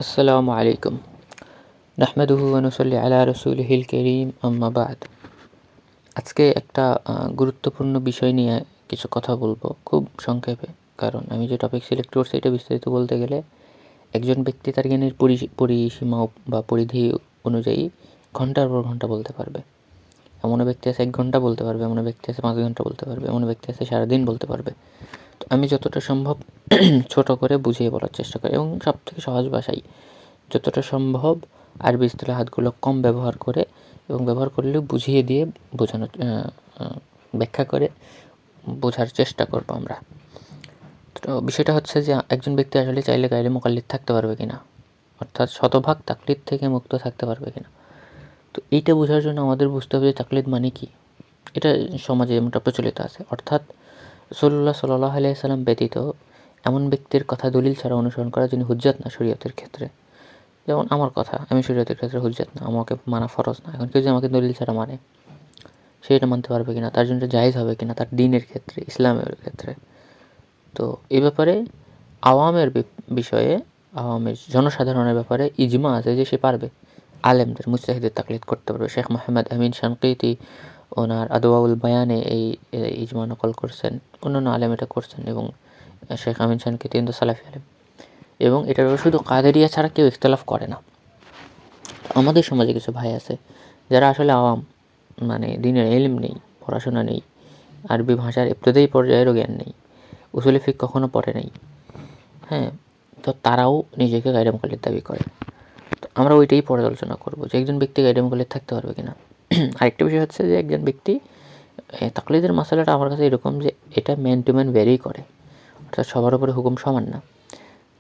আসসালামু আলাইকুম। নাহমাদুহু ওয়া নুসাল্লি আলা রাসূলিহিল কারীম, আম্মা বা'দ। আজকে একটা গুরুত্বপূর্ণ বিষয় নিয়ে কিছু কথা বলবো খুব সংক্ষেপে। কারণ আমি যে টপিক সিলেক্ট করছি এটা বিস্তারিত বলতে গেলে একজন ব্যক্তি তার জ্ঞানের পরিসীমা বা পরিধি অনুযায়ী ঘন্টার পর ঘন্টা বলতে পারবে। এমনও ব্যক্তি আছে 1 ঘন্টা বলতে পারবে, এমনও ব্যক্তি আছে 5 ঘন্টা বলতে পারবে, এমনও ব্যক্তি আছে সারাদিন বলতে পারবে। তো আমি যতটা সম্ভব ছোট করে বুঝিয়ে বলার চেষ্টা করি এবং সবথেকে সহজ ভাষায় যতটা সম্ভব আরবি ইসতিলাহাতগুলো কম ব্যবহার করে এবং ব্যবহার করলেও বুঝিয়ে দিয়ে বোঝানোর ব্যাখ্যা করে বোঝার চেষ্টা করব আমরা। তো বিষয়টা হচ্ছে যে একজন ব্যক্তি আসলে চাইলে গাইলে মুকাল্লিদ থাকতে পারবে কিনা, অর্থাৎ শতভাগ তাকলিদ থেকে মুক্ত থাকতে পারবে কিনা। তো এইটা বোঝার জন্য আমাদের বুঝতে হবে যে তাকলিদ মানে কি। এটা সমাজে এমনটা প্রচলিত আছে, অর্থাৎ রাসূলুল্লাহ সাল্লাল্লাহু আলাইহি সাল্লাম ব্যতীত এমন ব্যক্তির কথা দলিল ছাড়া অনুসরণ করা যিনি হুজ্জাত না শরীয়তের ক্ষেত্রে। যেমন আমার কথা, আমি শরীয়তের ক্ষেত্রে হুজ্জাত না, আমাকে মানা ফরজ না। এখন কেউ যে আমাকে দলিল ছাড়া মানে, সে এটা মানতে পারবে কিনা, তার জন্য জায়েজ হবে কিনা তার দ্বীনের ক্ষেত্রে, ইসলামের ক্ষেত্রে। তো এই ব্যাপারে আওয়ামের বিষয়ে, আওয়ামের জনসাধারণের ব্যাপারে ইজমা আছে যে সে পারবে। আলেমদের, মুজতাহিদের তাকলিদ করতে পারবে। শেখ মোহাম্মদ আমিন শানকিতি ওনার আদওয়াউল বায়ানে এই ইজমা নকল করছেন, অন্যান্য আলেম এটা করছেন এবং শেখ আমিন শানকিতি কিন্তু সালাফি আলেম। এবং এটার শুধু কাদেরিয়া ছাড়া কেউ ইখতিলাফ করে না। আমাদের সমাজে কিছু ভাই আছে যারা আসলে আওয়াম, মানে দ্বীনের ইলম নেই, পড়াশোনা নেই, আরবি ভাষার ইবতিদায়ী পর্যায়েরও জ্ঞান নেই, উসুল ফিক কখনো পড়ে নাই, হ্যাঁ, তো তারাও নিজেকে গায়রে মুকাল্লিদ দাবি করে। তো আমরা ওইটাই পর্যালোচনা করবো যে একজন ব্যক্তি গায়রে মুকাল্লিদ থাকতে পারবে কিনা। আরেকটা বিষয় হচ্ছে যে একজন ব্যক্তি তাকলিদের মশলাটা আমার কাছে এরকম যে এটা ম্যান টু ম্যান ভ্যারি করে, অর্থাৎ সবার উপরে হুকুম সমান না।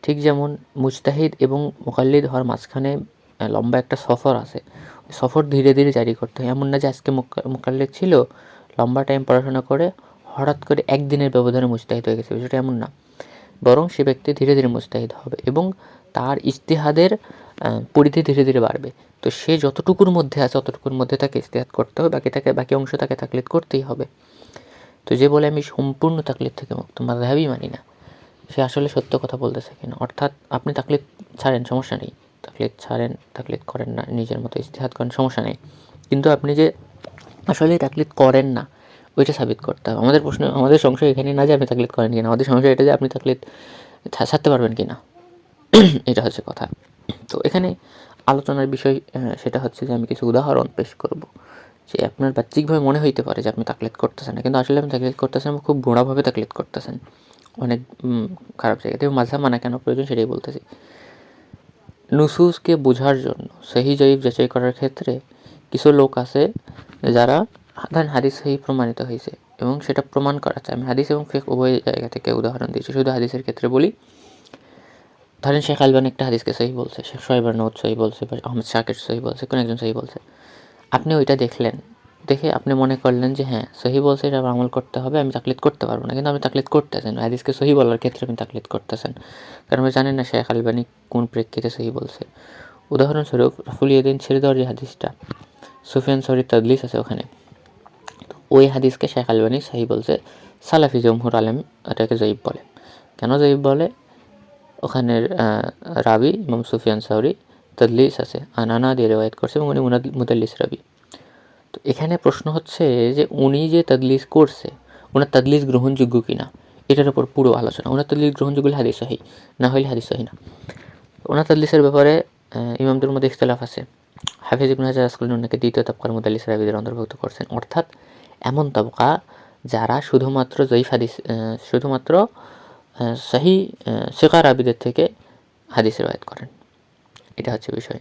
ঠিক যেমন মুজতাহিদ এবং মুকাল্লিদ হওয়ার মাঝখানে লম্বা একটা সফর আছে, ওই সফর ধীরে ধীরে জারি করতে হয়। এমন না যে আজকে মুকাল্লিদ ছিল, লম্বা টাইম পড়াশোনা করে হঠাৎ করে একদিনের ব্যবধানে মুজতাহিদ হয়ে গেছে, বিষয়টা এমন না। বরং সে ব্যক্তি ধীরে ধীরে মুজতাহিদ হবে এবং তার ইজতিহাদের পরিধি ধীরে ধীরে বাড়বে। তো সে যতটুকুর মধ্যে আছে ততটুকুর মধ্যে তাকে ইজতিহাদ করতে হবে, বাকি অংশ তাকে তাকলিদ করতেই হবে। তো যে বলে আমি সম্পূর্ণ তাকলিদ থেকে মুক্ত, মাযহাবই মানি না, সে আসলে সত্য কথা বলতেছে কিনা। অর্থাৎ আপনি তাকলিদ ছাড়েন, সমস্যা নেই, তাকলিদ ছাড়েন, তাকলিদ করেন না, নিজের মতো ইজতিহাদ করেন, সমস্যা নেই, কিন্তু আপনি যে আসলে তাকলিদ করেন না ওইটা সাবিত করতে হবে। আমাদের সংশয় এখানে না যে আপনি তাকলিদ করেন কিনা, আমাদের সংশয় এটা যে আপনি তাকলিদ ছাড়তে পারবেন কিনা, এটা হচ্ছে কথা। তো এখানে আলোচনার বিষয় সেটা হচ্ছে যে আমি কিছু উদাহরণ পেশ করব যে আপনার বাহ্যিকভাবে মনে হইতে পারে যে আপনি তাকলিদ করতেছেন না, কিন্তু আসলে আপনি তাকলিদ করতেছেন, খুব বুড়াভাবে তাকলিদ করতেছেন, অনেক খারাপ জায়গাতে। মাযহাব মানা কেন প্রয়োজন সেটাই বলতেছি। নুসুসকে বোঝার জন্য সহিহ জয়ীফ যাচাই করার ক্ষেত্রে কিছু লোক আছে যারা ধরেন হাদিস সহিহ প্রমাণিত হয়েছে এবং সেটা প্রমাণ করা চায়। আমি হাদিস এবং ফিকহ উভয় জায়গা থেকে উদাহরণ দিয়েছি, শুধু হাদিসের ক্ষেত্রে বলি। ধরেন শেখ আলবানী একটা হাদিসকে সহিহ বলছে, শেখ সোহাইব আরনাউত সহিহ বলছে, বা আহমদ শাকির সহিহ বলছে, কোনো একজন সহিহ বলছে। আপনি ওইটা দেখলেন, দেখে আপনি মনে করলেন যে হ্যাঁ সহিহ বলছে, এটা আমল করতে হবে, আমি তাকলিদ করতে পারবো না, কিন্তু আপনি তাকলিদ করতেছেন। হাদিসকে সহিহ বলার ক্ষেত্রে আপনি তাকলিদ করতেছেন, কারণ আপনি জানেন না শেখ আলবানী কোন প্রেক্ষিতে সহিহ বলছে। উদাহরণস্বরূপ রফুলিয়াদিন ছেড়ে দেওয়ার যে হাদিসটা, সুফিয়ান সৌরির তাদলিস আছে ওখানে, তো ওই হাদিসকে শেখ আলবানী সহিহ বলছে। সালাফি জমহুর আলেম এটাকে জয়ীব বলে। কেন জয়ীব বলে? ওখানের রাবি ইমাম সুফিয়ান সৌরি তাদলিস আছে, আনানা দিয়ে রেওয়ায়ত করছে এবং উনি মুদাল্লিস রাবি। তো এখানে প্রশ্ন হচ্ছে যে উনি যে তাদলিস করছে, ওনার তাদলিস গ্রহণযোগ্য কিনা, এটার উপর পুরো আলোচনা। ওনার তাদলিস গ্রহণযোগ্য হলে হাদিস সহিহ, না হলে হাদিস সহিহ না। ওনার তাদলিসের ব্যাপারে ইমামদের মধ্যে ইখতিলাফ আছে। হাফিজ ইবনে হাজার আসকালানী ওনাকে দ্বিতীয় তাবকার মুদাল্লিস রাবিদের অন্তর্ভুক্ত করছেন, অর্থাৎ এমন তাবকা যারা শুধুমাত্র জয়ীফ হাদিস, শুধুমাত্র সহিহ সিগার রাবিদের থেকে হাদিস রিওয়ায়াত করেন। এটা হচ্ছে বিষয়।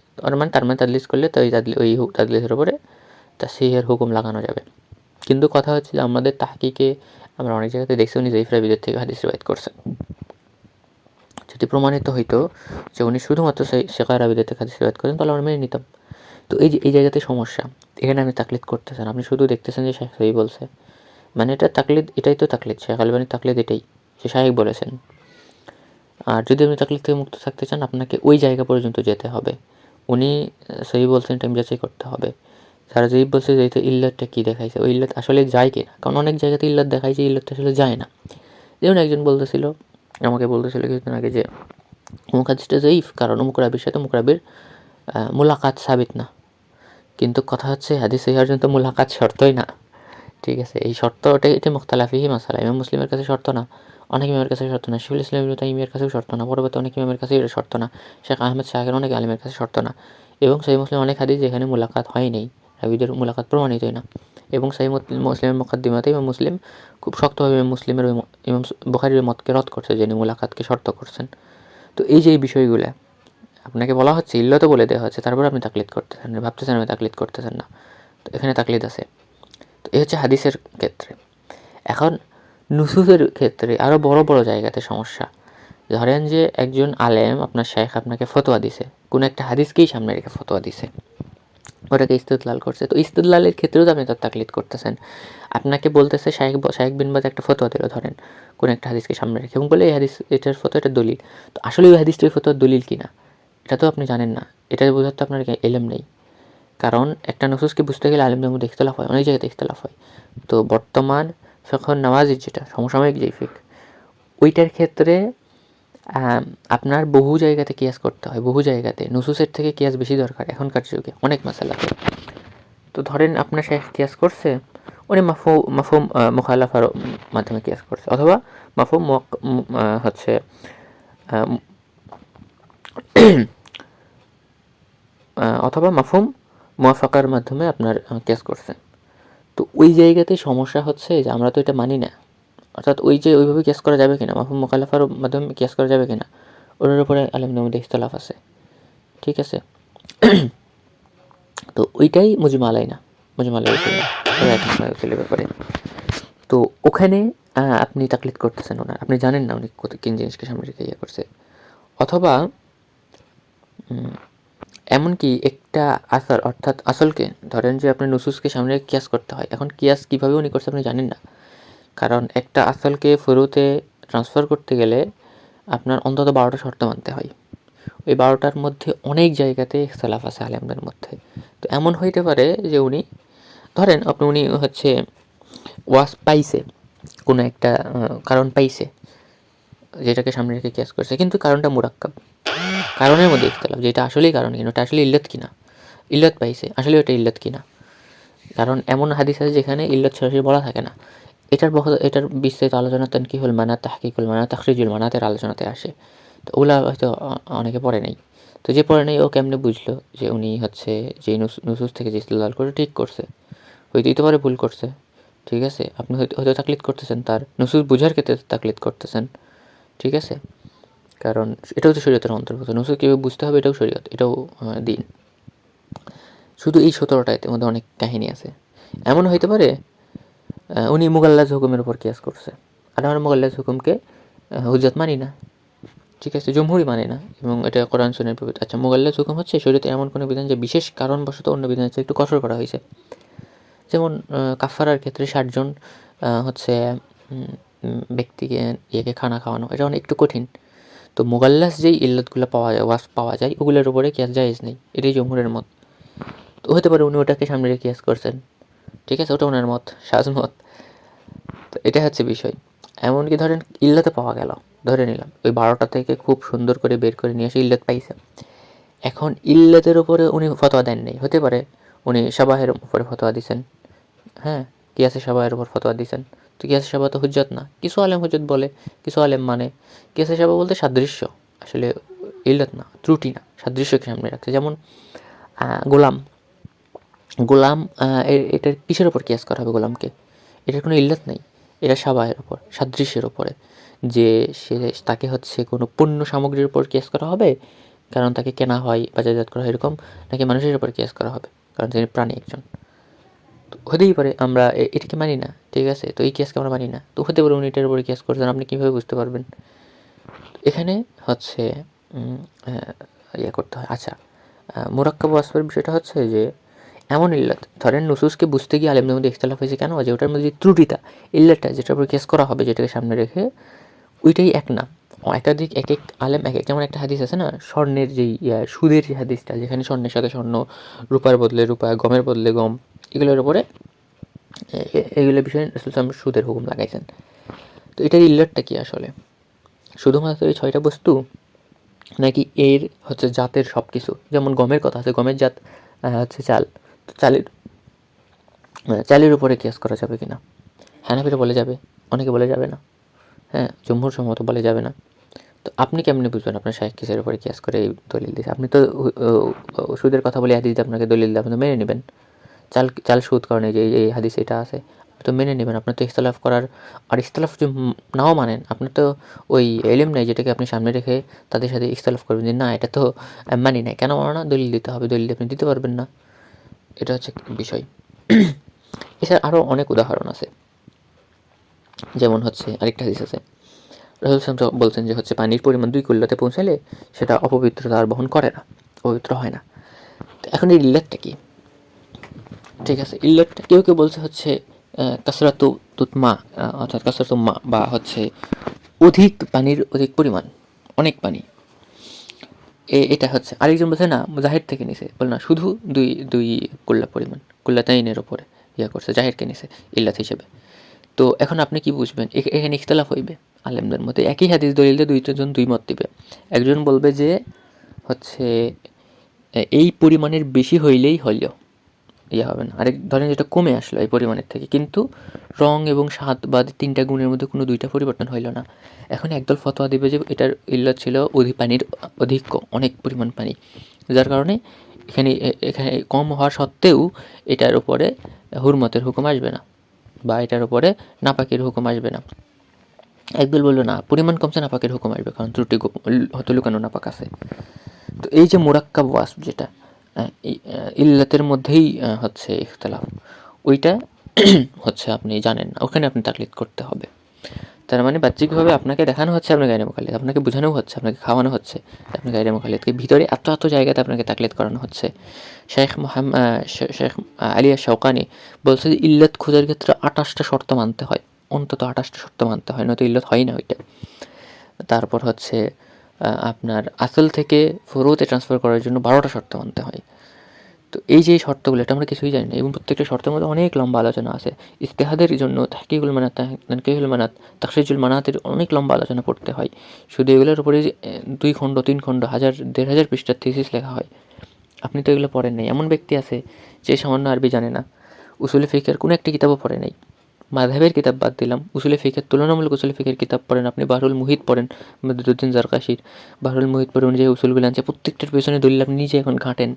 তার মানে তাদলিস করলে তো ওই তাদলিসের উপরে তাসহিহের হুকুম লাগানো যাবে। কিন্তু কথা হচ্ছে যে আমাদের তাহকিকে আমরা অনেক জায়গাতে দেখছি উনি জয়ীফ রাবিদের থেকে হাদিস রিওয়ায়াত করছেন। যদি প্রমাণিত হইতো যে উনি শুধুমাত্র সিগার রাবিদের থেকে হাদিস রিওয়ায়াত করেন, তাহলে আমরা মেনে নিতাম। তো এই জায়গাতে সমস্যা। এখানে আপনি তাকলিদ করতেছেন, আপনি শুধু দেখতেছেন যে শেখ সহিহ বলছে, মানে এটা তাকলিদ, এটাই তো তাকলিদ। শেখ আলবানীর তাকলিদ এটাই, সে শাহেখ বলেছেন। আর যদি আপনি তাকলিদ থেকে মুক্ত থাকতে চান, আপনাকে ওই জায়গা পর্যন্ত যেতে হবে। উনি সহিহ বলছেন, টাইম যাচাই করতে হবে। যারা জয়ীব বলছে যে ইল্লাতটা কী দেখাইছে, ওই ইল্লাত আসলে যায় কিনা, কারণ অনেক জায়গাতে ইল্লাত দেখাইছে, ইল্লাতটা আসলে যায় না। যেমন একজন বলতেছিল, আমাকে বলতেছিল কিছুদিন আগে যে অমুক হাদিসটা জয়ীফ কারণ অমুক রাবির সাথে অমুক রাবির মুলাকাত সাবিত না। কিন্তু কথা হচ্ছে হাদিস সহিহ হওয়ার জন্য তো মুলাকাত শর্তই না, ঠিক আছে? এই শর্ত এটা মুখতালাফিহি মাসালা। ইমাম মুসলিমের কাছে শর্ত না, অনেক ইমামের কাছে শর্ত না, শাইখুল ইসলাম ইবনে তাইমিয়ার কাছেও শর্ত না, পরবর্তী অনেক ইমামের কাছে এটা শর্ত না, শেখ আহমেদ শাহের অনেক আলিমের কাছে শর্ত না। এবং সহিহ মুসলিম অনেক হাদিস যেখানে মুলাকাত হয় নাই, রাবীদের মুলাকাত প্রমাণিতই না। এবং সহিহ মুসলিমের মুকাদ্দিমাতে ইমাম মুসলিম খুব শক্তভাবে মুসলিমের ইমাম বুখারীর মতকে রদ করছে, যিনি মুলাকাতকে শর্ত করছেন। তো এই যে এই বিষয়গুলো আপনাকে বলা হচ্ছে, ইল্লত বলে দেওয়া হচ্ছে, তারপর আপনি তাকলিদ করতেছেন, ভাবতেছেন আমি তাকলিদ করতেছেন না। তো এখানে তাকলিদ আছে। তো এই হচ্ছে হাদিসের ক্ষেত্রে। এখন নুসুসের ক্ষেত্রে আরও বড় বড় জায়গাতে সমস্যা। ধরেন যে একজন আলেম, আপনার শাইখ আপনাকে ফতোয়া দিছে, কোনো একটা হাদিসকেই সামনে রেখে ফতোয়া দিছে, ওটাকে ইস্তেদলাল করছে। তো ইস্তেদলালের ক্ষেত্রেও তো আপনি তার তাকলিদ করতেছেন। আপনাকে বলতেছে শাইখ বিন বাজ একটা ফতোয়া দিল ধরেন কোনো একটা হাদিসকে সামনে রেখে, এবং বলে এই হাদিস এটার ফতোয়া, এটা দলিল। তো আসলে ওই হাদিসটা ওই ফতোয়ার দলিল কিনা এটা তো আপনি জানেন না, এটা বোঝার তো আপনার এলেম নেই। কারণ একটা নুসুসকে বুঝতে গেলে আলেমদের মধ্যে ইখতিলাফ হয়, অনেক জায়গাতে ইখতিলাফ হয়। তো বর্তমান ফিকহ নওয়াজির যেটা সমসাময়িক যেই ফিক, ওইটার ক্ষেত্রে আপনার বহু জায়গাতে কিয়াস করতে হয়, বহু জায়গাতে নুসুসের থেকে কিয়াস বেশি দরকার এখনকার যুগে অনেক মাসালাতে। তো ধরেন আপনার শাইখ কিয়াস করছে, উনি মাফহুম মুখালাফার মাধ্যমে কিয়াস করছে, অথবা মাফহুম হচ্ছে অথবা মাফহুম মুওয়াফাকার মাধ্যমে আপনার কিয়াস করছে। তো ওই জায়গাতে সমস্যা হচ্ছে যে আমরা তো এটা মানি না, অর্থাৎ ওই যে ওইভাবে কিয়াস করা যাবে কিনা, মাফহুম মুখালাফার মাধ্যমে কিয়াস করা যাবে কিনা, ওটার উপরে আলেমদের মধ্যে ইখতিলাফ আছে, ঠিক আছে? তো ওইটাই মুজমা আলাইনা, মুজমা আলাই উসুলের ব্যাপারে। তো ওখানে আপনি তাকলিদ করতেছেন ওনার, আপনি জানেন না উনি কোন জিনিসকে সামনে রেখে ইয়ে করছে। অথবা এমনকি একটা আসর, অর্থাৎ আসলকে ধরেন যে আপনার নুসুসকে সামনে রেখে কিয়াস করতে হয়। এখন কিয়াস কীভাবে উনি করছে আপনি জানেন না, কারণ একটা আসলকে ফুরুতে ট্রান্সফার করতে গেলে আপনার অন্তত 12টা শর্ত মানতে হয়। ওই 12টার মধ্যে অনেক জায়গাতে ইখতিলাফ আছে আলেমদের মধ্যে। তো এমন হইতে পারে যে উনি ধরেন উনি হচ্ছে ওয়াস পাইছে, কোনো একটা কারণ পাইছে যেটাকে সামনে রেখে কিয়াস করছে, কিন্তু কারণটা মুরাক্কাব, কারণের মধ্যে ইখতিলাফ, যেটা আসলেই কারণ কিনা, ওটা আসলে ইল্লত কিনা, ইল্লত পাইছে আসলে ওটা ইল্লত কিনা। কারণ এমন হাদিস আছে যেখানে ইল্লত সরাসরি বলা থাকে না। এটার বিস্তারিত আলোচনা তানকিহুল মানাত, তাহকিকুল মানাত, তাখরিজুল মানাতের আলোচনাতে আসে। তো ওগুলা হয়তো অনেকে পড়ে নাই। তো যে পড়ে নাই ও কেমনে বুঝলো যে উনি হচ্ছে যে নুসুস থেকে যে ইস্তেদলাল করে ঠিক করছে? হইতেই তো পারে ভুল করছে, ঠিক আছে? আপনি হয়তো তাকলিদ করতেছেন, তার নুসুস বুঝার ক্ষেত্রে তাকলিদ করতেছেন, ঠিক আছে? কারণ এটাও তো শরীয়তের অন্তর্গত, নুসুস কীভাবে বুঝতে হবে এটাও শরীয়ত, এটাও দিন। শুধু এই 17টা আয়াতের মধ্যে অনেক কাহিনী আছে। এমন হইতে পারে উনি মুগাল্লাজ হুকুমের উপর কিয়াস করছে, আর আমরা মুগাল্লাজ হুকুমকে হুজ্জত মানি না, ঠিক আছে? জমহুরি মানে না, এবং এটা কোরআন সুন্নাহর পবিত্র। আচ্ছা, মুগাল্লাজ হুকুম হচ্ছে শরীয়তে এমন কোনো বিধান যে বিশেষ কারণবশত অন্য বিধানের চেয়ে একটু কঠোর করা হয়েছে। যেমন কাফারার ক্ষেত্রে 60 জন হচ্ছে ব্যক্তিকে ইয়েকে খানা খাওয়ানো, এটা অনেক একটু কঠিন। তো মুগাল্লাস যেই ইল্লতগুলো পাওয়া যায় ওগুলোর উপরে কিয়াস জায়েজ নেই, এটাই জমহুরের মত। তো হতে পারে উনি ওটাকে সামনে রেখে কিয়াস করছেন, ঠিক আছে? ওটা ওনার মত, শাজ মত। তো এটা হচ্ছে বিষয়। এমনকি ধরেন ইল্লতে পাওয়া গেল, ধরে নিলাম ওই 12টা থেকে খুব সুন্দর করে বের করে নিয়ে এসে ইল্লত পাইছে। এখন ইল্লতের উপরে উনি ফতোয়া দেন নাই, হতে পারে উনি শাবাহের উপরে ফতোয়া দিছেন, হ্যাঁ, কিয়াসে শাবাহের উপর ফতোয়া দিছেন। তো কিয়াসে শাবাহ তো হুজ্জত না, কিছু আলেম হুজ্জত বলে, কিছু আলেম মানে। কিয়াসে শাবাহ বলতে সাদৃশ্য, আসলে ইল্লত না, ত্রুটি না, সাদৃশ্যকে সামনে রাখছে। যেমন গোলাম, এটার কিসের ওপর কিয়াস করা হবে গোলামকে? এটার কোনো ইল্লত নেই, এটা শাবাহের ওপর, সাদৃশ্যের ওপরে, যে সে তাকে হচ্ছে কোনো পণ্য সামগ্রীর উপর কিয়াস করা হবে কারণ তাকে কেনা হয়, বাজারজাত করা হয় এরকম, নাকি মানুষের উপর কিয়াস করা হবে কারণ তিনি প্রাণী একজন? তো হতেই পারে আমরা এটাকে মানি না, ঠিক আছে? তো এই কিয়াসকে আমরা মানি না, তো হতে পারে উনি এটার উপরে কিয়াস করছেন, আপনি কীভাবে বুঝতে পারবেন? এখানে হচ্ছে ইয়ে করতে হয়। আচ্ছা, মুরাক্কাব ওয়াসফের বিষয়টা হচ্ছে যে এমন ইল্লত, ধরেন নুসুসকে বুঝতে গিয়ে আলেমদের মধ্যে ইখতিলাফ হয়েছে কেন, যে ওটার মধ্যে যে ত্রুটিটা, ইল্লতটা যেটার উপর কেস করা হবে, যেটাকে সামনে রেখে, ওইটাই এক না, একাধিক এক এক আলেম এক এক। যেমন একটা হাদিস আছে না, স্বর্ণের যেই সুদের যে হাদিসটা, যেখানে স্বর্ণের সাথে স্বর্ণ, রূপার বদলে রূপা, গমের বদলে গম, এগুলোর উপরে এগুলো বিষয়ে সুদের হুকুম লাগাইছেন। তো এটার ইল্লতটা কি আসলে? শুধুমাত্র এই 6টা বস্তু, নাকি এর হচ্ছে জাতের সব কিছু? যেমন গমের কথা আছে, গমের জাত হচ্ছে চাল, তো চালের উপরে কিয়াস করা যাবে কিনা? হানাফিরা বলে যাবে, অনেকে বলে যাবে না, হ্যাঁ, জমহুর সম্মত বলে যাবে না। তো আপনি কেমনে বুঝবেন আপনার শায়েখ কিসের উপরে কিয়াস করে এই দলিল দিয়েছে? আপনি তো সুদের কথা বলে হাদিস আপনাকে দলিল দিয়ে আপনি তো মেনে নেবেন। চাল সুদ কারণে যে এই হাদিস এটা আছে, আপনি তো মেনে নেবেন। আপনার তো ইখতিলাফ করার, আর ইখতিলাফ যদি নাও মানেন, আপনার তো ওই এলিম নেই যেটাকে আপনি সামনে রেখে তাদের সাথে ইখতিলাফ করবেন যে না এটা তো মানি নাই। কেন মানো না? দলিল দিতে হবে, দলিল আপনি দিতে পারবেন না, এটা হচ্ছে বিষয়। এছাড়া আরও অনেক উদাহরণ আছে, যেমন হচ্ছে আরেকটা হাদিস আছে, রাসূল সাল্লাল্লাহু আলাইহি ওয়াসাল্লাম বলছেন যে হচ্ছে পানির পরিমাণ 2 কুল্লাতে পৌঁছালে সেটা অপবিত্রতা আর বহন করে না, পবিত্র হয় না। তো এখন এই ইল্লাতটা কি? ঠিক আছে, ইল্লাতটা কেউ কেউ বলছে হচ্ছে কাসরাতু তুতমা, অর্থাৎ কাসরাতু মা, বা হচ্ছে অধিক পানির অধিক পরিমাণ, অনেক পানি, এটা হচ্ছে। আরেকজন বলছে না, জাহের থেকে নিছে, বলে না শুধু দুই দুই কুল্লা পরিমাণ, কুল্লাতাইনের ওপরে করছে, জাহেরকে নিছে ইল্লাত হিসেবে। তো এখন আপনি কি বুঝবেন? এখানে ইখতিলাফ হইবে আলেমদের মধ্যে। একই হাদিস দলিলে দুইজন দুই মত দিবে। একজন বলবে যে হচ্ছে এই পরিমাণের বেশি হইলেই হইল হবে না। আরেক ধরেন যেটা কমে আসলো এই পরিমাণের থেকে, কিন্তু রং এবং স্বাদ বা 3টা গুণের মধ্যে কোনো 2টা পরিবর্তন হইল না। এখন একদল ফতোয়া দিবে যে এটার ইল্লাত ছিল পানির অধিক্য, অনেক পরিমাণ পানি, যার কারণে এখানে এখানে কম হওয়া সত্ত্বেও এটার উপরে হুরমতের হুকুম আসবে না, বা এটার উপরে নাপাকের হুকুম আসবে না। একদল বললো না, পরিমাণ কমছে, নাপাকের হুকুম আসবে, কারণ ত্রুটি হয়তো লুকানো নাপাক আছে। তো এই যে মুরাক্কাব ওয়াসফ, যেটা ইল্লাতের মধ্যেই হচ্ছে ইখতিলাফ, ওইটা হচ্ছে আপনি জানেন না, ওখানে আপনি তাকলিদ করতে হবে। তার মানে বাহ্যিকভাবে আপনাকে দেখানো হচ্ছে আপনি গায়রে মুকাল্লিদ, আপনাকে বোঝানো হচ্ছে, আপনাকে খাওয়ানো হচ্ছে আপনি গায়রে মুকাল্লিদকে, ভিতরে এত জায়গাতে আপনাকে তাকলিদ করানো হচ্ছে। শেখ আলী আশ-শাওকানি বলছে যে ইল্লাত খোঁজার ক্ষেত্রে 28টা শর্ত মানতে হয়, অন্তত 28টা শর্ত মানতে হয়, নয়তো ইল্লাত হয় না ওইটা। তারপর হচ্ছে আপনার আসল থেকে ফুরুতে ট্রান্সফার করার জন্য 12টা শর্ত মানতে হয়। তো এই যে শর্তগুলো, এটা আমরা কিছুই জানি না, এবং প্রত্যেকটা শর্তের মধ্যে অনেক লম্বা আলোচনা আছে। ইজতিহাদের জন্য তাহকিকুল মানাত, তাখরিজুল মানাতের অনেক লম্বা আলোচনা পড়তে হয়। শুধু এগুলোর উপরে 2 খণ্ড 3 খণ্ড 1000 পৃষ্ঠার থিসিস লেখা হয়। আপনি তো এগুলো পড়েন নাই। এমন ব্যক্তি আছে যে সামান্য আরবি জানে না, উসুলে ফিকহের কোনো একটি কিতাবও পড়ে নাই, মাযহাবের কিতাব বাদ দিলাম, উসুলে ফিকহের, তুলনামূলক উসুলে ফিকহের কিতাব পড়েন, আপনি বাহরুল মুহিত পড়েন, বদরুদ্দীন জারকাশির বাহরুল মুহিত পড়ে অনুযায়ী উসুলগুলো আনছে, প্রত্যেকটার পেছনে দলিল আপনি নিজে এখন ঘাঁটেন।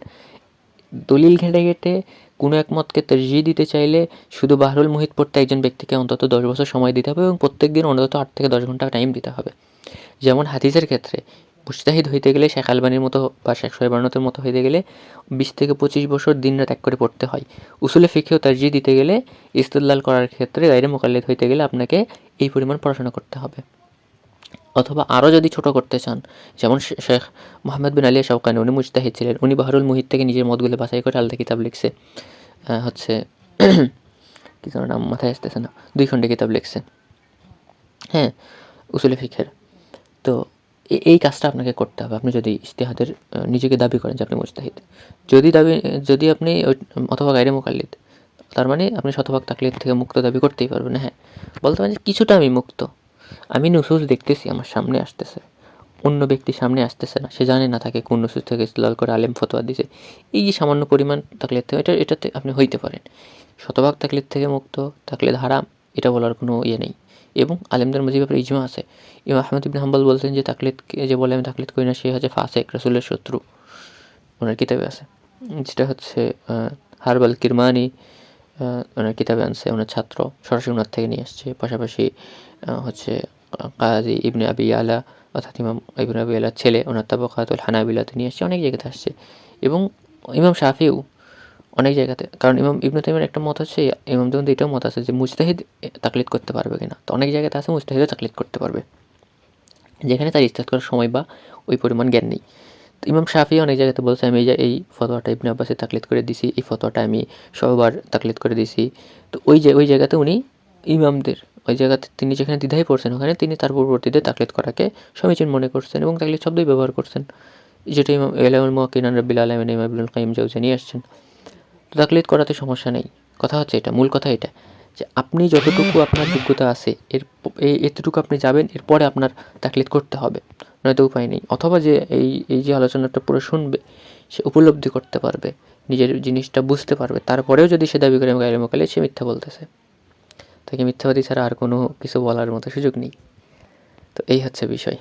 দলিল ঘেঁটে কোনো এক মতকে তরজিহ দিতে চাইলে শুধু বাহরুল মুহিত পড়তে একজন ব্যক্তিকে অন্তত 10 বছর সময় দিতে হবে, এবং প্রত্যেক দিন অন্তত 8 থেকে 10 ঘন্টা টাইম দিতে হবে। যেমন হাদিসের ক্ষেত্রে মুজতাহিদ হইতে গেলে শেখ আলবানির মতো বা শেখ শোয়েবানুতের মতো হইতে গেলে 20 থেকে 25 বছর দিনরাত এক করে পড়তে হয়। উসুলে ফিকহেও তারজিহ দিতে গেলে, ইস্তেদলাল করার ক্ষেত্রে গায়রে মুকাল্লিদ হইতে গেলে আপনাকে এই পরিমাণ পড়াশোনা করতে হবে। অথবা আরও যদি ছোট করতে চান, যেমন শেখ মোহাম্মদ বিন আলী শাওকানি, উনি মুজতাহিদ ছিলেন, উনি বাহরুল মুহিত থেকে নিজের মতগুলো বাছাই করে আলাদা কিতাব লিখছে, হচ্ছে কি যেন নাম মাথায় আসতেছে না, 2 খণ্ডে কিতাব লিখছে, হ্যাঁ, উসুলে ফিকহের। তো এই কাজটা আপনাকে করতে হবে, আপনি যদি ইজতিহাদের নিজেকে দাবি করেন যে আপনি মুজতাহিদ। যদি আপনি অথবা গায়রে মুকাল্লিদ, তার মানে আপনি শতভাগ তাকলিদ থেকে মুক্ত দাবি করতেই পারবেন। হ্যাঁ, বলতে পারেন যে কিছুটা আমি মুক্ত, আমি নুসুস দেখতেছি আমার সামনে আসতেছে, অন্য ব্যক্তির সামনে আসতেছে না, সে জানে না তাকে কোন নুসুস থেকে ইস্তেদলাল করে আলেম ফতোয়া দিছে, এই যে সামান্য পরিমাণ তাকলিদ থেকে, এটাতে আপনি হইতে পারেন। শতভাগ তাকলিদ থেকে মুক্ত, তাকলিদ হারাম, এটা বলার কোনো ইয়ে নেই। এবং আলেমদের মধ্যে ব্যাপারে ইজমা আছে। ইমাম আহমদ ইবনে হাম্বল বলছেন যে তাকলিদকে যে বলে আমি তাকলিদ করি না, সে হচ্ছে ফাসেক, রাসূলের শত্রু, ওনার কিতাবে আছে। যেটা হচ্ছে হারবাল কিরমানি ওনার কিতাবে আনছে, ওনার ছাত্র সরাসরি ওনার থেকে নিয়ে আসছে। পাশাপাশি হচ্ছে কাজী ইবনে আবি ইয়ালা, অর্থাৎ ইমাম ইবনে আবি ইয়ালার ছেলে, ওনার তাবাকাতুল হানাবিলাতে নিয়ে আসছে, অনেক জায়গাতে আসছে। এবং ইমাম শাফিও অনেক জায়গাতে, কারণ ইমাম ইবনে তাইমিয়ার একটা মত হচ্ছে, ইমামদের মধ্যে এটাও মত আছে যে মুজতাহিদ তাকলিদ করতে পারবে কিনা, তো অনেক জায়গাতে আছে মুজতাহিদও তাকলিদ করতে পারবে, যেখানে তার ইজতিহাদ করার সময় বা ওই পরিমাণ জ্ঞান নেই। তো ইমাম শাফি অনেক জায়গাতে বলছে আমি এই ফতোয়াটা ইবনে আব্বাসের তাকলিদ করে দিছি, এই ফতোয়াটা আমি সবার তাকলিদ করে দিছি। তো ওই জায়গাতে উনি ইমামদের, ওই জায়গাতে তিনি যেখানে দ্বিধায় পড়ছেন, ওখানে তিনি তার পূর্ববর্তীদের তাকলিদ করাকে সমীচীন মনে করছেন এবং তাকলিদ শব্দই ব্যবহার করছেন, যেটা ইমাম ইলামুল মুওয়াক্কিন রাব্বিল আলামিন ইমাম ইবনুল কাইয়িম জাওজিনী নিয়ে আসছেন। তো তাকলিদ করাতে সমস্যা নেই। কথা হচ্ছে এটা, মূল কথা এটা যে আপনি যতটুকু আপনার যোগ্যতা আছে এতটুকু আপনি যাবেন, এরপরে আপনার তাকলিদ করতে হবে। নয়তো উপায় নেই। অথবা যে এই যে আলোচনাটা পুরো শুনবে, সে উপলব্ধি করতে পারবে, নিজের জিনিসটা বুঝতে পারবে, তারপরেও যদি সে দাবি করে আমি গায়ের মোকালে, সে মিথ্যা বলতেছে। তাকে মিথ্যাবাদী ছাড়া আর কোনো কিছু বলার মতো সুযোগ নেই। তো এই হচ্ছে বিষয়।